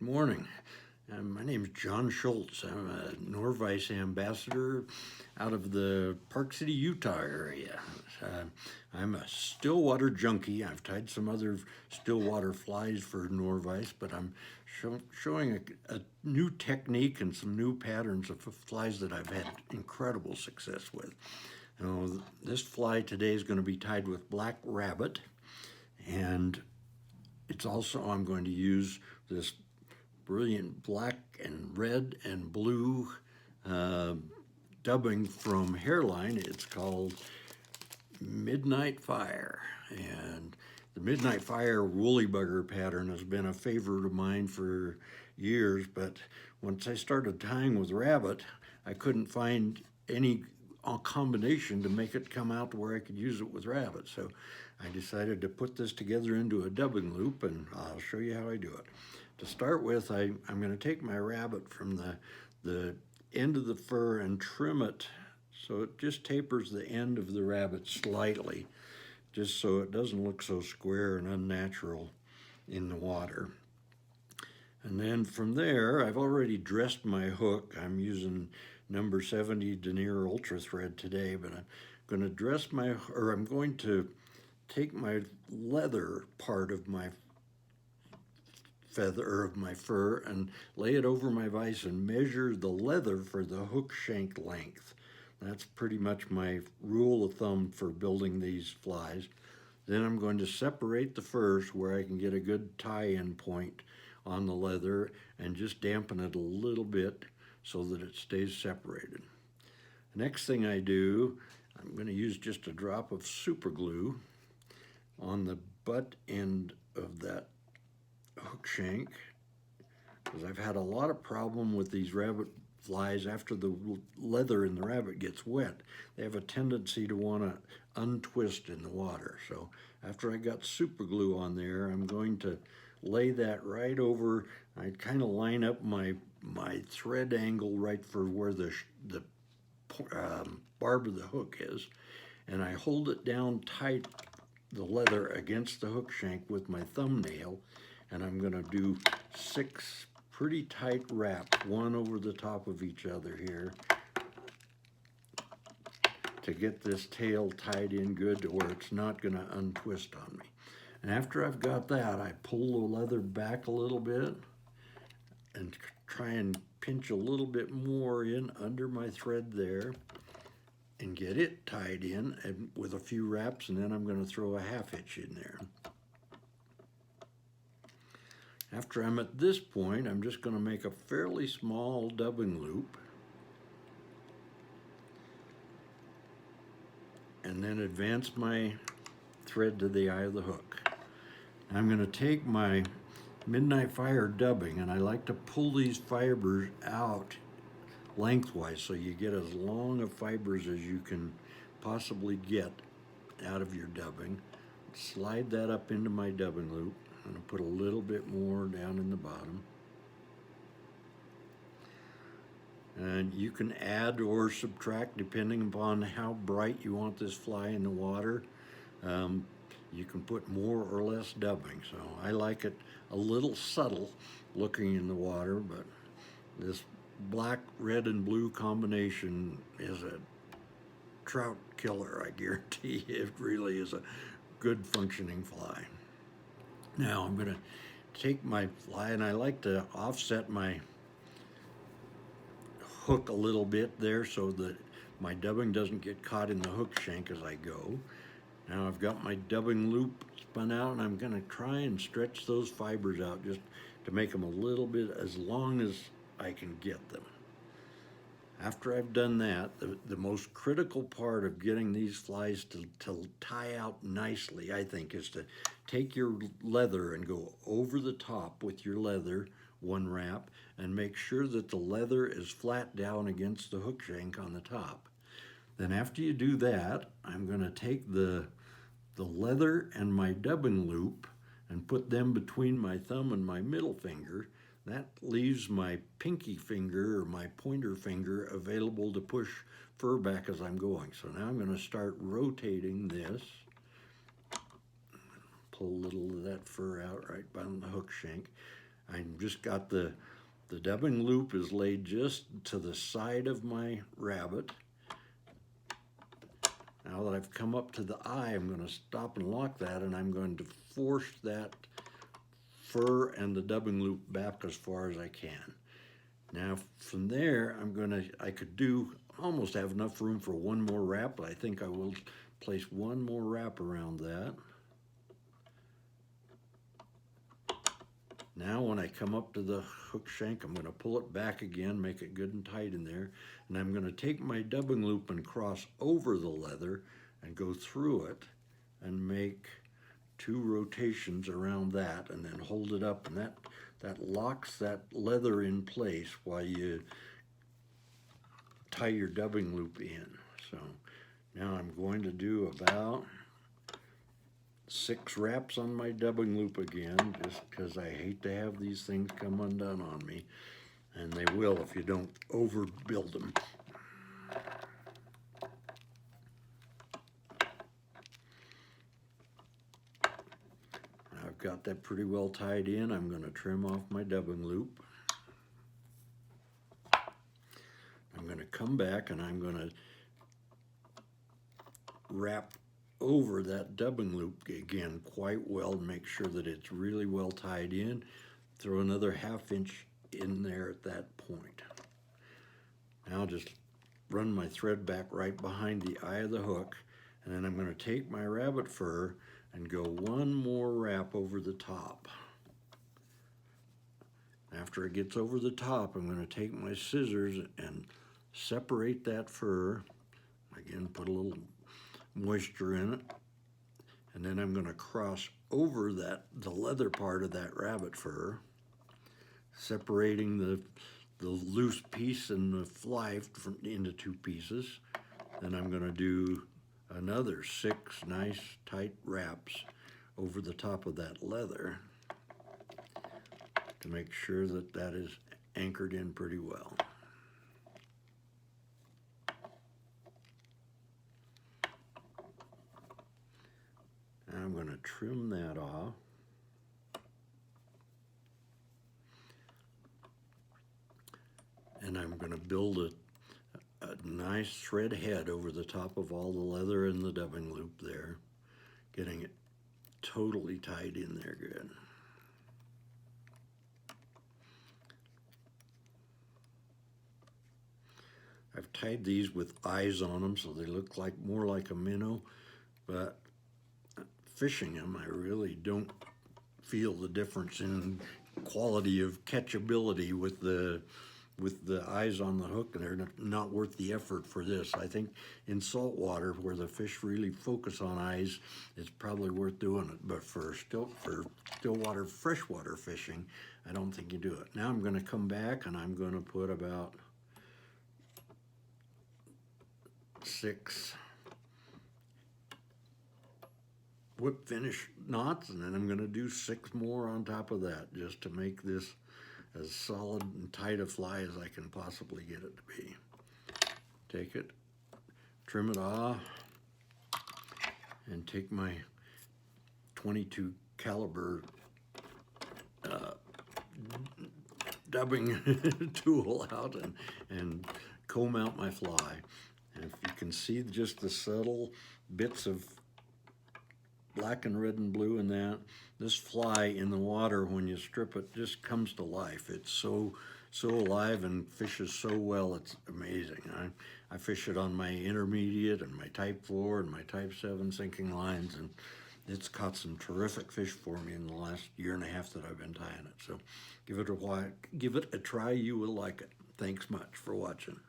Morning. My name is John Schultz. I'm a Nor-vise ambassador out of the Park City, Utah area. I'm a Stillwater junkie. I've tied some other Stillwater flies for Nor-vise, but I'm showing a new technique and some new patterns of flies that I've had incredible success with. This fly today is going to be tied with black rabbit, and it's also, I'm going to use this brilliant black and red and blue dubbing from Hairline. It's called Midnight Fire. And the Midnight Fire woolly bugger pattern has been a favorite of mine for years, but once I started tying with rabbit, I couldn't find any combination to make it come out to where I could use it with rabbit. So I decided to put this together into a dubbing loop, and I'll show you how I do it. To start with, I'm going to take my rabbit from the end of the fur and trim it so it just tapers the end of the rabbit slightly, just so it doesn't look so square and unnatural in the water. And then from there, I've already dressed my hook. I'm using number 70 denier ultra thread today, but I'm going to take my leather part of my feather of my fur and lay it over my vise and measure the leather for the hook shank length. That's pretty much my rule of thumb for building these flies. Then I'm going to separate the furs where I can get a good tie-in point on the leather and just dampen it a little bit so that it stays separated. The next thing I do, I'm going to use just a drop of super glue on the butt end of that hook shank, because I've had a lot of problem with these rabbit flies. After the leather in the rabbit gets wet, they have a tendency to want to untwist in the water. So after I got super glue on there, I'm going to lay that right over. I kind of line up my thread angle right for where the barb of the hook is, and I hold it down tight, the leather against the hook shank with my thumbnail, and I'm going to do 6 pretty tight wraps, one over the top of each other here, to get this tail tied in good to where it's not going to untwist on me. And after I've got that, I pull the leather back a little bit and try and pinch a little bit more in under my thread there and get it tied in and with a few wraps, and then I'm going to throw a half hitch in there. After I'm at this point, I'm just going to make a fairly small dubbing loop and then advance my thread to the eye of the hook. I'm going to take my Midnight Fire dubbing, and I like to pull these fibers out lengthwise so you get as long of fibers as you can possibly get out of your dubbing. Slide that up into my dubbing loop. I'm going to put a little bit more down in the bottom. And you can add or subtract depending upon how bright you want this fly in the water. You can put more or less dubbing. So I like it a little subtle looking in the water, but this black, red, and blue combination is a trout killer, I guarantee. It really is a good functioning fly. Now I'm going to take my fly, and I like to offset my hook a little bit there so that my dubbing doesn't get caught in the hook shank as I go. Now I've got my dubbing loop spun out, and I'm going to try and stretch those fibers out just to make them a little bit as long as I can get them. After I've done that, the most critical part of getting these flies to tie out nicely, I think, is to take your leather and go over the top with your leather, one wrap, and make sure that the leather is flat down against the hook shank on the top. Then after you do that, I'm going to take the leather and my dubbing loop and put them between my thumb and my middle finger. That leaves my pinky finger or my pointer finger available to push fur back as I'm going. So now I'm going to start rotating this. Pull a little of that fur out right by the hook shank. I'm just got the dubbing loop is laid just to the side of my rabbit. Now that I've come up to the eye, I'm going to stop and lock that, and I'm going to force that fur and the dubbing loop back as far as I can. Now from there, I could do almost have enough room for one more wrap, but I think I will place one more wrap around that. Now when I come up to the hook shank, I'm going to pull it back again, make it good and tight in there, and I'm going to take my dubbing loop and cross over the leather and go through it and make 2 rotations around that, and then hold it up, and that locks that leather in place while you tie your dubbing loop in. So now I'm going to do about 6 wraps on my dubbing loop again, just because I hate to have these things come undone on me, and they will if you don't overbuild them. I've got that pretty well tied in. I'm going to trim off my dubbing loop. I'm going to come back and I'm going to wrap over that dubbing loop again quite well and make sure that it's really well tied in. Throw another 1/2 inch in there at that point. Now just run my thread back right behind the eye of the hook, and then I'm going to take my rabbit fur and go one more wrap over the top. After it gets over the top, I'm going to take my scissors and separate that fur. Again, put a little moisture in it, and then I'm going to cross over the leather part of that rabbit fur, separating the loose piece and the fly into 2 pieces. Then I'm going to do another 6 nice tight wraps over the top of that leather to make sure that that is anchored in pretty well. Now I'm going to trim that off. And I'm going to build a nice thread head over the top of all the leather and the dubbing loop there, getting it totally tied in there good. I've tied these with eyes on them so they look like more like a minnow, but fishing them, I really don't feel the difference in quality of catchability with the eyes on the hook. They're not worth the effort for this. I think in saltwater, where the fish really focus on eyes, it's probably worth doing it. But for stillwater freshwater fishing, I don't think you do it. Now I'm going to come back and I'm going to put about 6 whip finish knots, and then I'm going to do 6 more on top of that just to make this as solid and tight a fly as I can possibly get it to be. Take it, trim it off, and take my 22 caliber dubbing tool out and comb out my fly. And if you can see just the subtle bits of black and red and blue in that, this fly in the water, when you strip it, just comes to life. It's so alive and fishes so well, it's amazing. I fish it on my intermediate and my type 4 and my type 7 sinking lines, and it's caught some terrific fish for me in the last 1.5 years that I've been tying it. So give it a try, you will like it. Thanks much for watching.